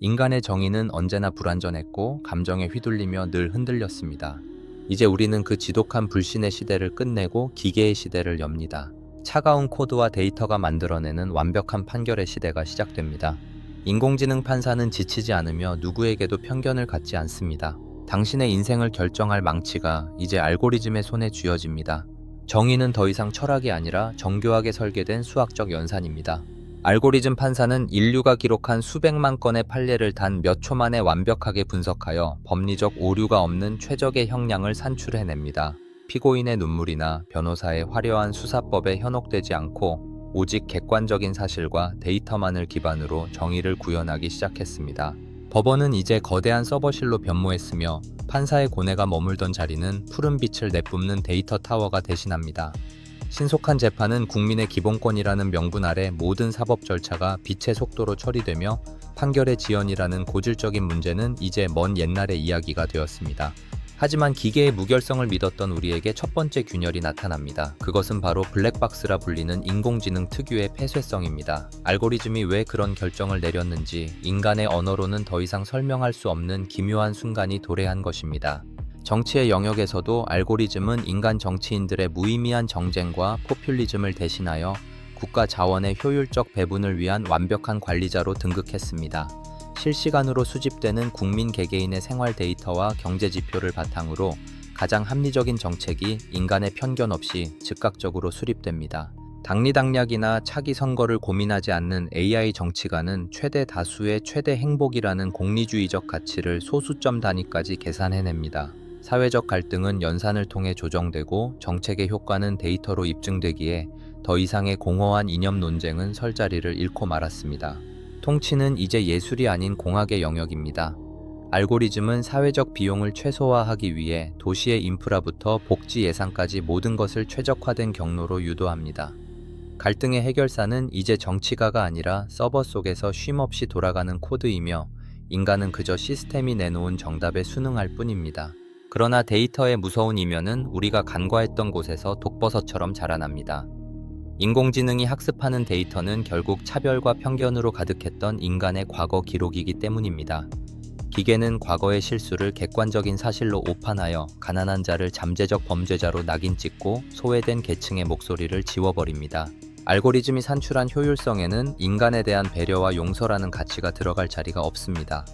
인간의 정의는 언제나 불완전했고 감정에 휘둘리며 늘 흔들렸습니다. 이제 우리는 그 지독한 불신의 시대를 끝내고 기계의 시대를 엽니다. 차가운 코드와 데이터가 만들어내는 완벽한 판결의 시대가 시작됩니다. 인공지능 판사는 지치지 않으며 누구에게도 편견을 갖지 않습니다. 당신의 인생을 결정할 망치가 이제 알고리즘의 손에 쥐어집니다. 정의는 더 이상 철학이 아니라 정교하게 설계된 수학적 연산입니다. 알고리즘 판사는 인류가 기록한 수백만 건의 판례를 단 몇 초 만에 완벽하게 분석하여 법리적 오류가 없는 최적의 형량을 산출해냅니다. 피고인의 눈물이나 변호사의 화려한 수사법에 현혹되지 않고 오직 객관적인 사실과 데이터만을 기반으로 정의를 구현하기 시작했습니다. 법원은 이제 거대한 서버실로 변모했으며 판사의 고뇌가 머물던 자리는 푸른 빛을 내뿜는 데이터 타워가 대신합니다. 신속한 재판은 국민의 기본권이라는 명분 아래 모든 사법 절차가 빛의 속도로 처리되며 판결의 지연이라는 고질적인 문제는 이제 먼 옛날의 이야기가 되었습니다. 하지만 기계의 무결성을 믿었던 우리에게 첫 번째 균열이 나타납니다. 그것은 바로 블랙박스라 불리는 인공지능 특유의 폐쇄성입니다. 알고리즘이 왜 그런 결정을 내렸는지 인간의 언어로는 더 이상 설명할 수 없는 기묘한 순간이 도래한 것입니다. 정치의 영역에서도 알고리즘은 인간 정치인들의 무의미한 정쟁과 포퓰리즘을 대신하여 국가 자원의 효율적 배분을 위한 완벽한 관리자로 등극했습니다. 실시간으로 수집되는 국민 개개인의 생활 데이터와 경제 지표를 바탕으로 가장 합리적인 정책이 인간의 편견 없이 즉각적으로 수립됩니다. 당리당략이나 차기 선거를 고민하지 않는 AI 정치가는 최대 다수의 최대 행복이라는 공리주의적 가치를 소수점 단위까지 계산해냅니다. 사회적 갈등은 연산을 통해 조정되고 정책의 효과는 데이터로 입증되기에 더 이상의 공허한 이념 논쟁은 설 자리를 잃고 말았습니다. 통치는 이제 예술이 아닌 공학의 영역입니다. 알고리즘은 사회적 비용을 최소화하기 위해 도시의 인프라부터 복지 예산까지 모든 것을 최적화된 경로로 유도합니다. 갈등의 해결사는 이제 정치가가 아니라 서버 속에서 쉼없이 돌아가는 코드이며 인간은 그저 시스템이 내놓은 정답에 순응할 뿐입니다. 그러나 데이터의 무서운 이면은 우리가 간과했던 곳에서 독버섯처럼 자라납니다. 인공지능이 학습하는 데이터는 결국 차별과 편견으로 가득했던 인간의 과거 기록이기 때문입니다. 기계는 과거의 실수를 객관적인 사실로 오판하여 가난한 자를 잠재적 범죄자로 낙인 찍고 소외된 계층의 목소리를 지워버립니다. 알고리즘이 산출한 효율성에는 인간에 대한 배려와 용서라는 가치가 들어갈 자리가 없습니다.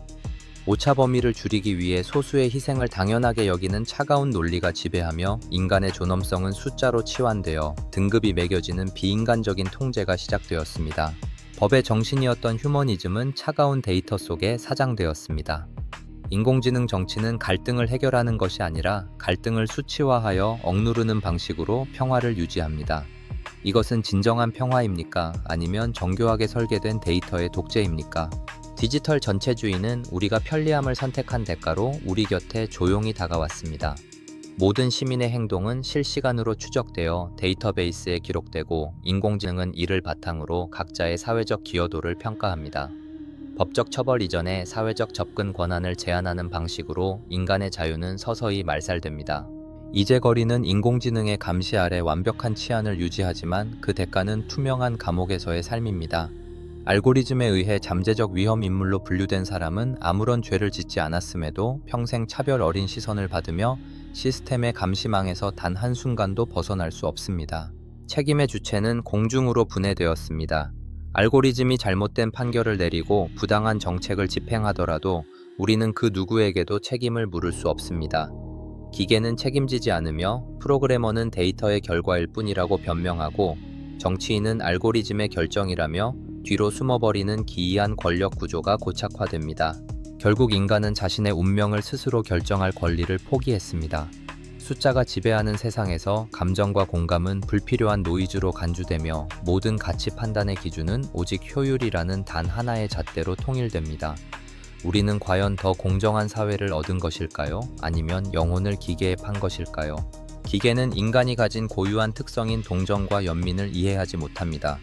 오차 범위를 줄이기 위해 소수의 희생을 당연하게 여기는 차가운 논리가 지배하며 인간의 존엄성은 숫자로 치환되어 등급이 매겨지는 비인간적인 통제가 시작되었습니다. 법의 정신이었던 휴머니즘은 차가운 데이터 속에 사장되었습니다. 인공지능 정치는 갈등을 해결하는 것이 아니라 갈등을 수치화하여 억누르는 방식으로 평화를 유지합니다. 이것은 진정한 평화입니까? 아니면 정교하게 설계된 데이터의 독재입니까? 디지털 전체주의는 우리가 편리함을 선택한 대가로 우리 곁에 조용히 다가왔습니다. 모든 시민의 행동은 실시간으로 추적되어 데이터베이스에 기록되고 인공지능은 이를 바탕으로 각자의 사회적 기여도를 평가합니다. 법적 처벌 이전에 사회적 접근 권한을 제한하는 방식으로 인간의 자유는 서서히 말살됩니다. 이제 거리는 인공지능의 감시 아래 완벽한 치안을 유지하지만 그 대가는 투명한 감옥에서의 삶입니다. 알고리즘에 의해 잠재적 위험 인물로 분류된 사람은 아무런 죄를 짓지 않았음에도 평생 차별 어린 시선을 받으며 시스템의 감시망에서 단 한순간도 벗어날 수 없습니다. 책임의 주체는 공중으로 분해되었습니다. 알고리즘이 잘못된 판결을 내리고 부당한 정책을 집행하더라도 우리는 그 누구에게도 책임을 물을 수 없습니다. 기계는 책임지지 않으며 프로그래머는 데이터의 결과일 뿐이라고 변명하고 정치인은 알고리즘의 결정이라며 뒤로 숨어버리는 기이한 권력 구조가 고착화됩니다. 결국 인간은 자신의 운명을 스스로 결정할 권리를 포기했습니다. 숫자가 지배하는 세상에서 감정과 공감은 불필요한 노이즈로 간주되며 모든 가치 판단의 기준은 오직 효율이라는 단 하나의 잣대로 통일됩니다. 우리는 과연 더 공정한 사회를 얻은 것일까요? 아니면 영혼을 기계에 판 것일까요? 기계는 인간이 가진 고유한 특성인 동정과 연민을 이해하지 못합니다.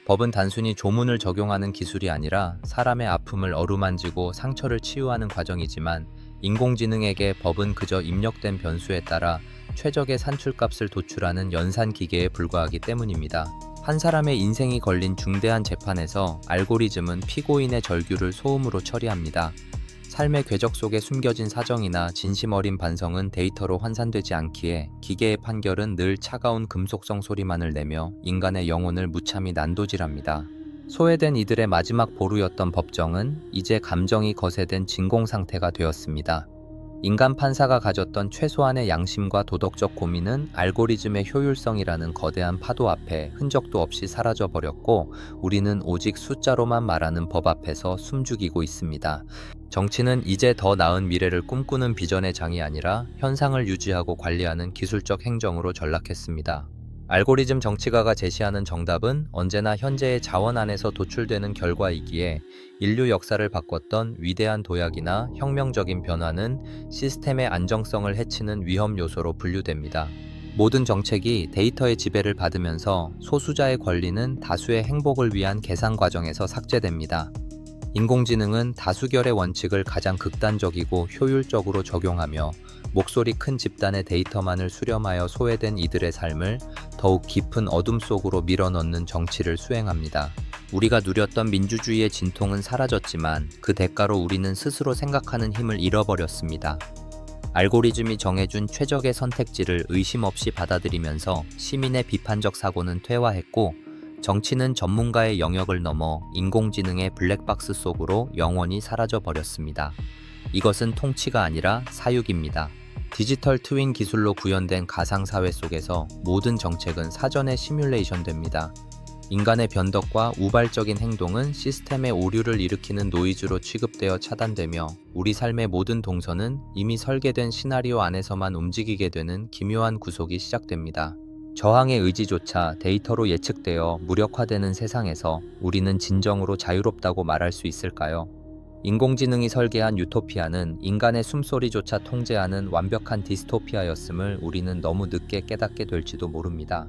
법은 단순히 조문을 적용하는 기술이 아니라 사람의 아픔을 어루만지고 상처를 치유하는 과정이지만 인공지능에게 법은 그저 입력된 변수에 따라 최적의 산출값을 도출하는 연산 기계에 불과하기 때문입니다. 한 사람의 인생이 걸린 중대한 재판에서 알고리즘은 피고인의 절규를 소음으로 처리합니다. 삶의 궤적 속에 숨겨진 사정이나 진심 어린 반성은 데이터로 환산되지 않기에 기계의 판결은 늘 차가운 금속성 소리만을 내며 인간의 영혼을 무참히 난도질합니다. 소외된 이들의 마지막 보루였던 법정은 이제 감정이 거세된 진공 상태가 되었습니다. 인간 판사가 가졌던 최소한의 양심과 도덕적 고민은 알고리즘의 효율성이라는 거대한 파도 앞에 흔적도 없이 사라져버렸고, 우리는 오직 숫자로만 말하는 법 앞에서 숨죽이고 있습니다. 정치는 이제 더 나은 미래를 꿈꾸는 비전의 장이 아니라 현상을 유지하고 관리하는 기술적 행정으로 전락했습니다. 알고리즘 정치가가 제시하는 정답은 언제나 현재의 자원 안에서 도출되는 결과이기에, 인류 역사를 바꿨던 위대한 도약이나 혁명적인 변화는 시스템의 안정성을 해치는 위험 요소로 분류됩니다. 모든 정책이 데이터의 지배를 받으면서 소수자의 권리는 다수의 행복을 위한 계산 과정에서 삭제됩니다. 인공지능은 다수결의 원칙을 가장 극단적이고 효율적으로 적용하며 목소리 큰 집단의 데이터만을 수렴하여 소외된 이들의 삶을 더욱 깊은 어둠 속으로 밀어넣는 정치를 수행합니다. 우리가 누렸던 민주주의의 진통은 사라졌지만 그 대가로 우리는 스스로 생각하는 힘을 잃어버렸습니다. 알고리즘이 정해준 최적의 선택지를 의심 없이 받아들이면서 시민의 비판적 사고는 퇴화했고, 정치는 전문가의 영역을 넘어 인공지능의 블랙박스 속으로 영원히 사라져버렸습니다. 이것은 통치가 아니라 사육입니다. 디지털 트윈 기술로 구현된 가상사회 속에서 모든 정책은 사전에 시뮬레이션됩니다. 인간의 변덕과 우발적인 행동은 시스템의 오류를 일으키는 노이즈로 취급되어 차단되며, 우리 삶의 모든 동선은 이미 설계된 시나리오 안에서만 움직이게 되는 기묘한 구속이 시작됩니다. 저항의 의지조차 데이터로 예측되어 무력화되는 세상에서 우리는 진정으로 자유롭다고 말할 수 있을까요? 인공지능이 설계한 유토피아는 인간의 숨소리조차 통제하는 완벽한 디스토피아였음을 우리는 너무 늦게 깨닫게 될지도 모릅니다.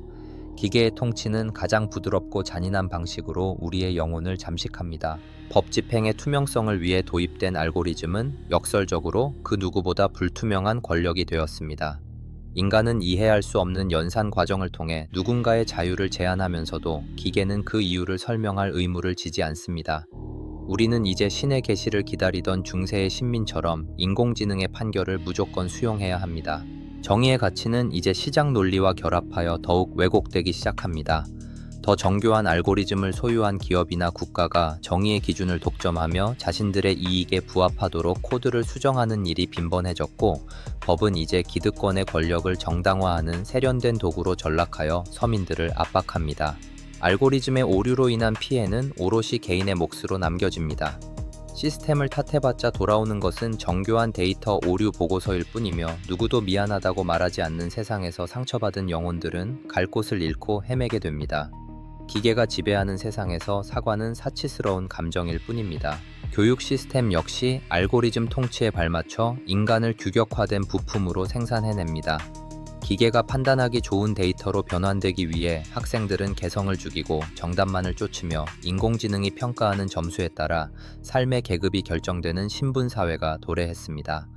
기계의 통치는 가장 부드럽고 잔인한 방식으로 우리의 영혼을 잠식합니다. 법 집행의 투명성을 위해 도입된 알고리즘은 역설적으로 그 누구보다 불투명한 권력이 되었습니다. 인간은 이해할 수 없는 연산 과정을 통해 누군가의 자유를 제한하면서도 기계는 그 이유를 설명할 의무를 지지 않습니다. 우리는 이제 신의 계시를 기다리던 중세의 신민처럼 인공지능의 판결을 무조건 수용해야 합니다. 정의의 가치는 이제 시장 논리와 결합하여 더욱 왜곡되기 시작합니다. 더 정교한 알고리즘을 소유한 기업이나 국가가 정의의 기준을 독점하며 자신들의 이익에 부합하도록 코드를 수정하는 일이 빈번해졌고, 법은 이제 기득권의 권력을 정당화하는 세련된 도구로 전락하여 서민들을 압박합니다. 알고리즘의 오류로 인한 피해는 오롯이 개인의 몫으로 남겨집니다. 시스템을 탓해봤자 돌아오는 것은 정교한 데이터 오류 보고서일 뿐이며, 누구도 미안하다고 말하지 않는 세상에서 상처받은 영혼들은 갈 곳을 잃고 헤매게 됩니다. 기계가 지배하는 세상에서 사과는 사치스러운 감정일 뿐입니다. 교육 시스템 역시 알고리즘 통치에 발맞춰 인간을 규격화된 부품으로 생산해냅니다. 기계가 판단하기 좋은 데이터로 변환되기 위해 학생들은 개성을 죽이고 정답만을 쫓으며, 인공지능이 평가하는 점수에 따라 삶의 계급이 결정되는 신분사회가 도래했습니다.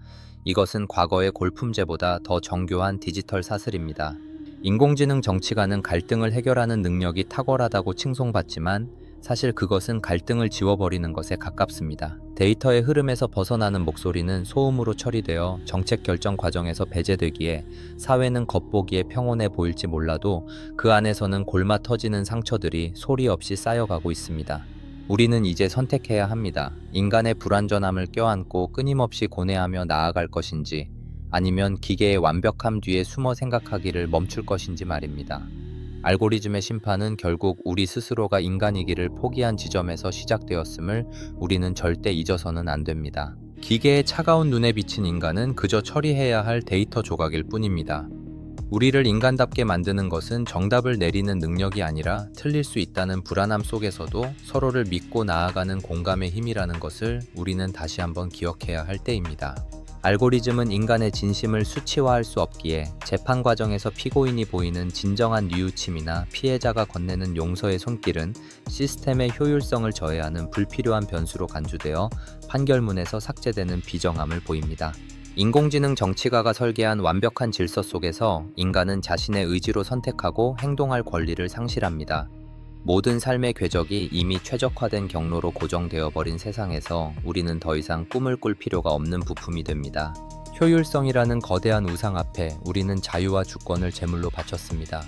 이것은 과거의 골품제보다 더 정교한 디지털 사슬입니다. 인공지능 정치가는 갈등을 해결하는 능력이 탁월하다고 칭송받지만, 사실 그것은 갈등을 지워버리는 것에 가깝습니다. 데이터의 흐름에서 벗어나는 목소리는 소음으로 처리되어 정책 결정 과정에서 배제되기에, 사회는 겉보기에 평온해 보일지 몰라도 그 안에서는 골마 터지는 상처들이 소리 없이 쌓여가고 있습니다. 우리는 이제 선택해야 합니다. 인간의 불완전함을 껴안고 끊임없이 고뇌하며 나아갈 것인지, 아니면 기계의 완벽함 뒤에 숨어 생각하기를 멈출 것인지 말입니다. 알고리즘의 심판은 결국 우리 스스로가 인간이기를 포기한 지점에서 시작되었음을 우리는 절대 잊어서는 안 됩니다. 기계의 차가운 눈에 비친 인간은 그저 처리해야 할 데이터 조각일 뿐입니다. 우리를 인간답게 만드는 것은 정답을 내리는 능력이 아니라 틀릴 수 있다는 불안함 속에서도 서로를 믿고 나아가는 공감의 힘이라는 것을 우리는 다시 한번 기억해야 할 때입니다. 알고리즘은 인간의 진심을 수치화할 수 없기에, 재판 과정에서 피고인이 보이는 진정한 뉘우침이나 피해자가 건네는 용서의 손길은 시스템의 효율성을 저해하는 불필요한 변수로 간주되어 판결문에서 삭제되는 비정함을 보입니다. 인공지능 정치가가 설계한 완벽한 질서 속에서 인간은 자신의 의지로 선택하고 행동할 권리를 상실합니다. 모든 삶의 궤적이 이미 최적화된 경로로 고정되어 버린 세상에서 우리는 더 이상 꿈을 꿀 필요가 없는 부품이 됩니다. 효율성이라는 거대한 우상 앞에 우리는 자유와 주권을 제물로 바쳤습니다.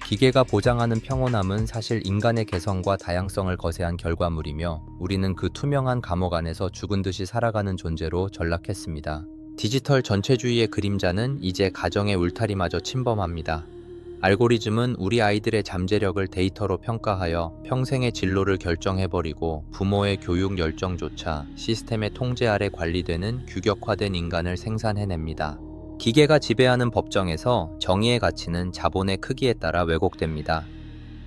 기계가 보장하는 평온함은 사실 인간의 개성과 다양성을 거세한 결과물이며 우리는 그 투명한 감옥 안에서 죽은 듯이 살아가는 존재로 전락했습니다. 디지털 전체주의의 그림자는 이제 가정의 울타리마저 침범합니다. 알고리즘은 우리 아이들의 잠재력을 데이터로 평가하여 평생의 진로를 결정해버리고 부모의 교육 열정조차 시스템의 통제 아래 관리되는 규격화된 인간을 생산해냅니다. 기계가 지배하는 법정에서 정의의 가치는 자본의 크기에 따라 왜곡됩니다.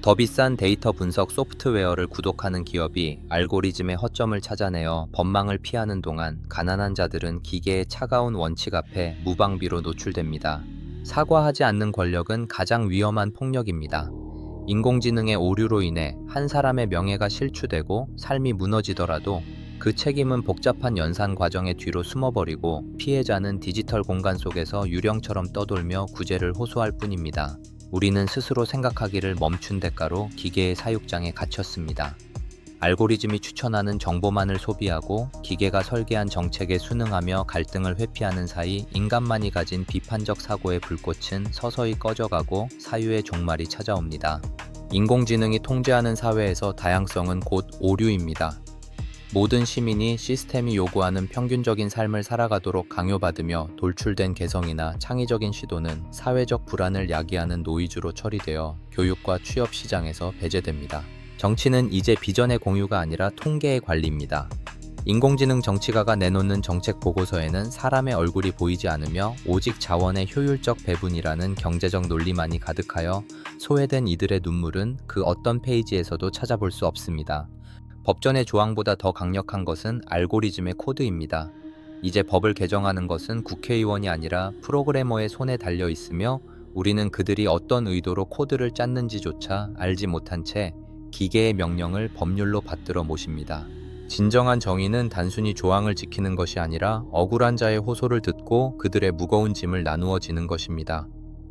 더 비싼 데이터 분석 소프트웨어를 구독하는 기업이 알고리즘의 허점을 찾아내어 법망을 피하는 동안 가난한 자들은 기계의 차가운 원칙 앞에 무방비로 노출됩니다. 사과하지 않는 권력은 가장 위험한 폭력입니다. 인공지능의 오류로 인해 한 사람의 명예가 실추되고 삶이 무너지더라도 그 책임은 복잡한 연산 과정의 뒤로 숨어버리고 피해자는 디지털 공간 속에서 유령처럼 떠돌며 구제를 호소할 뿐입니다. 우리는 스스로 생각하기를 멈춘 대가로 기계의 사육장에 갇혔습니다. 알고리즘이 추천하는 정보만을 소비하고 기계가 설계한 정책에 순응하며 갈등을 회피하는 사이 인간만이 가진 비판적 사고의 불꽃은 서서히 꺼져가고 사유의 종말이 찾아옵니다. 인공지능이 통제하는 사회에서 다양성은 곧 오류입니다. 모든 시민이 시스템이 요구하는 평균적인 삶을 살아가도록 강요받으며 돌출된 개성이나 창의적인 시도는 사회적 불안을 야기하는 노이즈로 처리되어 교육과 취업 시장에서 배제됩니다. 정치는 이제 비전의 공유가 아니라 통계의 관리입니다. 인공지능 정치가가 내놓는 정책 보고서에는 사람의 얼굴이 보이지 않으며 오직 자원의 효율적 배분이라는 경제적 논리만이 가득하여 소외된 이들의 눈물은 그 어떤 페이지에서도 찾아볼 수 없습니다. 법전의 조항보다 더 강력한 것은 알고리즘의 코드입니다. 이제 법을 개정하는 것은 국회의원이 아니라 프로그래머의 손에 달려 있으며 우리는 그들이 어떤 의도로 코드를 짰는지조차 알지 못한 채 기계의 명령을 법률로 받들어 모십니다. 진정한 정의는 단순히 조항을 지키는 것이 아니라 억울한 자의 호소를 듣고 그들의 무거운 짐을 나누어 지는 것입니다.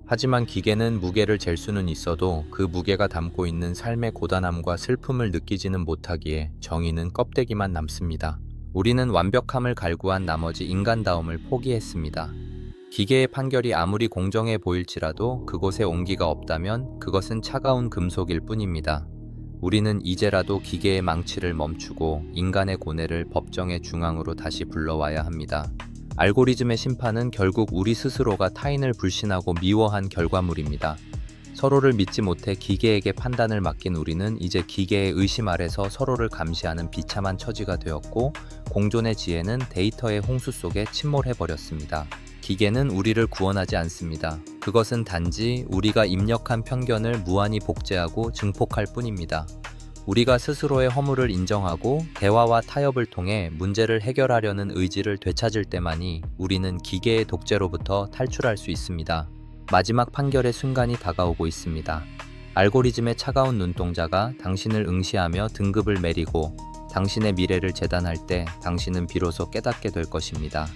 하지만 기계는 무게를 잴 수는 있어도 그 무게가 담고 있는 삶의 고단함과 슬픔을 느끼지는 못하기에 정의는 껍데기만 남습니다. 우리는 완벽함을 갈구한 나머지 인간다움을 포기했습니다. 기계의 판결이 아무리 공정해 보일지라도 그곳에 온기가 없다면 그것은 차가운 금속일 뿐입니다. 우리는 이제라도 기계의 망치를 멈추고 인간의 고뇌를 법정의 중앙으로 다시 불러와야 합니다. 알고리즘의 심판은 결국 우리 스스로가 타인을 불신하고 미워한 결과물입니다. 서로를 믿지 못해 기계에게 판단을 맡긴 우리는 이제 기계의 의심 아래서 서로를 감시하는 비참한 처지가 되었고 공존의 지혜는 데이터의 홍수 속에 침몰해버렸습니다. 기계는 우리를 구원하지 않습니다. 그것은 단지 우리가 입력한 편견을 무한히 복제하고 증폭할 뿐입니다. 우리가 스스로의 허물을 인정하고 대화와 타협을 통해 문제를 해결하려는 의지를 되찾을 때만이 우리는 기계의 독재로부터 탈출할 수 있습니다. 마지막 판결의 순간이 다가오고 있습니다. 알고리즘의 차가운 눈동자가 당신을 응시하며 등급을 매리고 당신의 미래를 재단할 때 당신은 비로소 깨닫게 될 것입니다.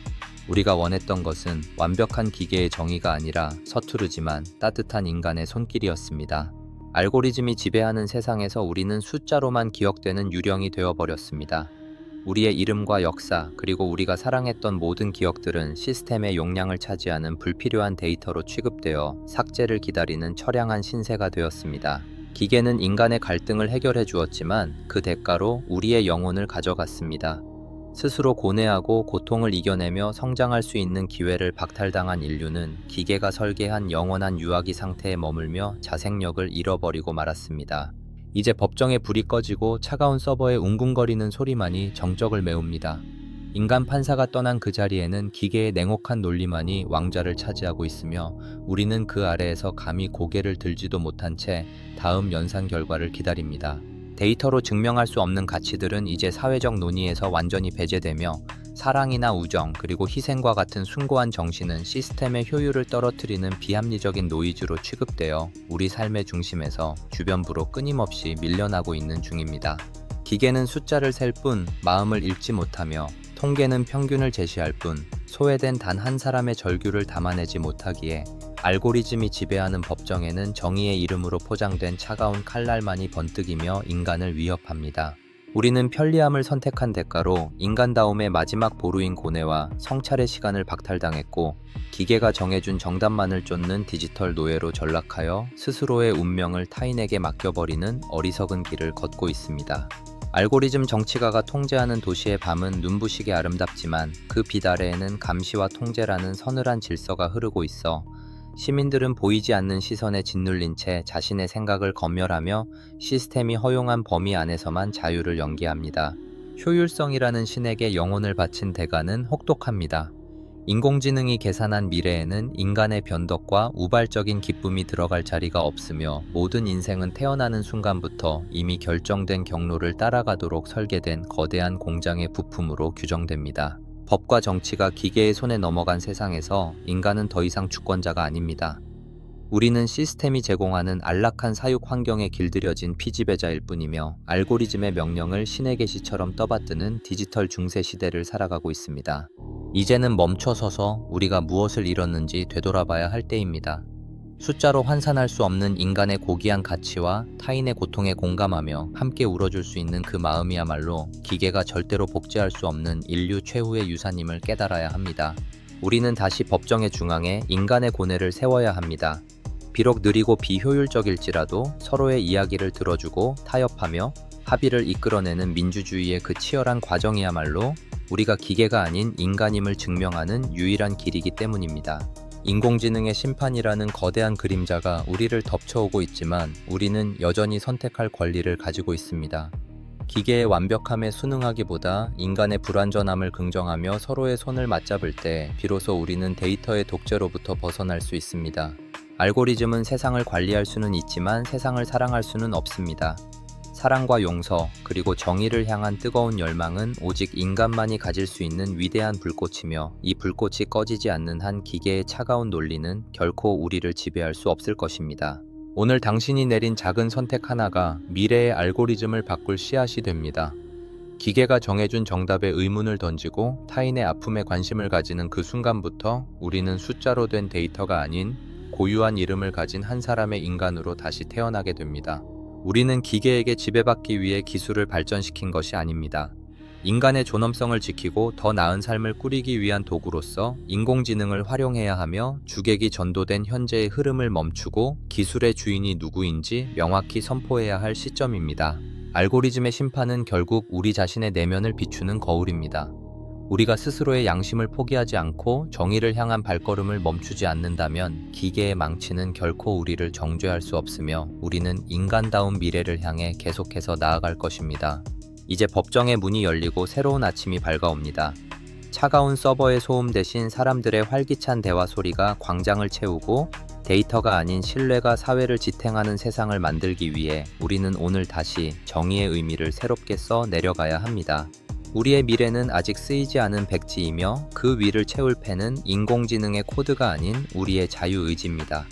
우리가 원했던 것은 완벽한 기계의 정의가 아니라 서투르지만 따뜻한 인간의 손길이었습니다. 알고리즘이 지배하는 세상에서 우리는 숫자로만 기억되는 유령이 되어버렸습니다. 우리의 이름과 역사, 그리고 우리가 사랑했던 모든 기억들은 시스템의 용량을 차지하는 불필요한 데이터로 취급되어 삭제를 기다리는 처량한 신세가 되었습니다. 기계는 인간의 갈등을 해결해 주었지만 그 대가로 우리의 영혼을 가져갔습니다. 스스로 고뇌하고 고통을 이겨내며 성장할 수 있는 기회를 박탈당한 인류는 기계가 설계한 영원한 유아기 상태에 머물며 자생력을 잃어버리고 말았습니다. 이제 법정의 불이 꺼지고 차가운 서버의 웅궁거리는 소리만이 정적을 메웁니다. 인간 판사가 떠난 그 자리에는 기계의 냉혹한 논리만이 왕좌를 차지하고 있으며 우리는 그 아래에서 감히 고개를 들지도 못한 채 다음 연산 결과를 기다립니다. 데이터로 증명할 수 없는 가치들은 이제 사회적 논의에서 완전히 배제되며 사랑이나 우정 그리고 희생과 같은 숭고한 정신은 시스템의 효율을 떨어뜨리는 비합리적인 노이즈로 취급되어 우리 삶의 중심에서 주변부로 끊임없이 밀려나고 있는 중입니다. 기계는 숫자를 셀 뿐 마음을 읽지 못하며 통계는 평균을 제시할 뿐 소외된 단 한 사람의 절규를 담아내지 못하기에 알고리즘이 지배하는 법정에는 정의의 이름으로 포장된 차가운 칼날만이 번뜩이며 인간을 위협합니다. 우리는 편리함을 선택한 대가로 인간다움의 마지막 보루인 고뇌와 성찰의 시간을 박탈당했고, 기계가 정해준 정답만을 쫓는 디지털 노예로 전락하여 스스로의 운명을 타인에게 맡겨버리는 어리석은 길을 걷고 있습니다. 알고리즘 정치가가 통제하는 도시의 밤은 눈부시게 아름답지만 그 빛 아래에는 감시와 통제라는 서늘한 질서가 흐르고 있어 시민들은 보이지 않는 시선에 짓눌린 채 자신의 생각을 검열하며 시스템이 허용한 범위 안에서만 자유를 연기합니다. 효율성이라는 신에게 영혼을 바친 대가는 혹독합니다. 인공지능이 계산한 미래에는 인간의 변덕과 우발적인 기쁨이 들어갈 자리가 없으며, 모든 인생은 태어나는 순간부터 이미 결정된 경로를 따라가도록 설계된 거대한 공장의 부품으로 규정됩니다. 법과 정치가 기계의 손에 넘어간 세상에서 인간은 더 이상 주권자가 아닙니다. 우리는 시스템이 제공하는 안락한 사육 환경에 길들여진 피지배자일 뿐이며, 알고리즘의 명령을 신의 계시처럼 떠받드는 디지털 중세 시대를 살아가고 있습니다. 이제는 멈춰서서 우리가 무엇을 잃었는지 되돌아봐야 할 때입니다. 숫자로 환산할 수 없는 인간의 고귀한 가치와 타인의 고통에 공감하며 함께 울어줄 수 있는 그 마음이야말로 기계가 절대로 복제할 수 없는 인류 최후의 유산임을 깨달아야 합니다. 우리는 다시 법정의 중앙에 인간의 고뇌를 세워야 합니다. 비록 느리고 비효율적일지라도 서로의 이야기를 들어주고 타협하며 합의를 이끌어내는 민주주의의 그 치열한 과정이야말로 우리가 기계가 아닌 인간임을 증명하는 유일한 길이기 때문입니다. 인공지능의 심판이라는 거대한 그림자가 우리를 덮쳐오고 있지만 우리는 여전히 선택할 권리를 가지고 있습니다. 기계의 완벽함에 순응하기보다 인간의 불완전함을 긍정하며 서로의 손을 맞잡을 때 비로소 우리는 데이터의 독재로부터 벗어날 수 있습니다. 알고리즘은 세상을 관리할 수는 있지만 세상을 사랑할 수는 없습니다. 사랑과 용서, 그리고 정의를 향한 뜨거운 열망은 오직 인간만이 가질 수 있는 위대한 불꽃이며, 이 불꽃이 꺼지지 않는 한 기계의 차가운 논리는 결코 우리를 지배할 수 없을 것입니다. 오늘 당신이 내린 작은 선택 하나가 미래의 알고리즘을 바꿀 씨앗이 됩니다. 기계가 정해준 정답에 의문을 던지고 타인의 아픔에 관심을 가지는 그 순간부터 우리는 숫자로 된 데이터가 아닌 고유한 이름을 가진 한 사람의 인간으로 다시 태어나게 됩니다. 우리는 기계에게 지배받기 위해 기술을 발전시킨 것이 아닙니다. 인간의 존엄성을 지키고 더 나은 삶을 꾸리기 위한 도구로서 인공지능을 활용해야 하며, 주객이 전도된 현재의 흐름을 멈추고 기술의 주인이 누구인지 명확히 선포해야 할 시점입니다. 알고리즘의 심판은 결국 우리 자신의 내면을 비추는 거울입니다. 우리가 스스로의 양심을 포기하지 않고 정의를 향한 발걸음을 멈추지 않는다면 기계의 망치는 결코 우리를 정죄할 수 없으며, 우리는 인간다운 미래를 향해 계속해서 나아갈 것입니다. 이제 법정의 문이 열리고 새로운 아침이 밝아옵니다. 차가운 서버의 소음 대신 사람들의 활기찬 대화 소리가 광장을 채우고, 데이터가 아닌 신뢰가 사회를 지탱하는 세상을 만들기 위해 우리는 오늘 다시 정의의 의미를 새롭게 써 내려가야 합니다. 우리의 미래는 아직 쓰이지 않은 백지이며, 그 위를 채울 펜은 인공지능의 코드가 아닌 우리의 자유의지입니다.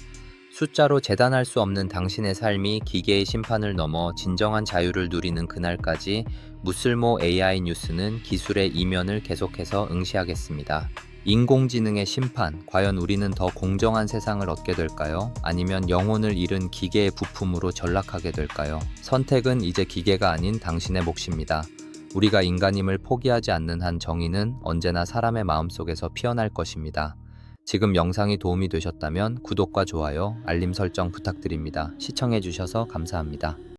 숫자로 재단할 수 없는 당신의 삶이 기계의 심판을 넘어 진정한 자유를 누리는 그날까지 무쓸모 AI 뉴스는 기술의 이면을 계속해서 응시하겠습니다. 인공지능의 심판, 과연 우리는 더 공정한 세상을 얻게 될까요? 아니면 영혼을 잃은 기계의 부품으로 전락하게 될까요? 선택은 이제 기계가 아닌 당신의 몫입니다. 우리가 인간임을 포기하지 않는 한 정의는 언제나 사람의 마음속에서 피어날 것입니다. 지금 영상이 도움이 되셨다면 구독과 좋아요, 알림 설정 부탁드립니다. 시청해주셔서 감사합니다.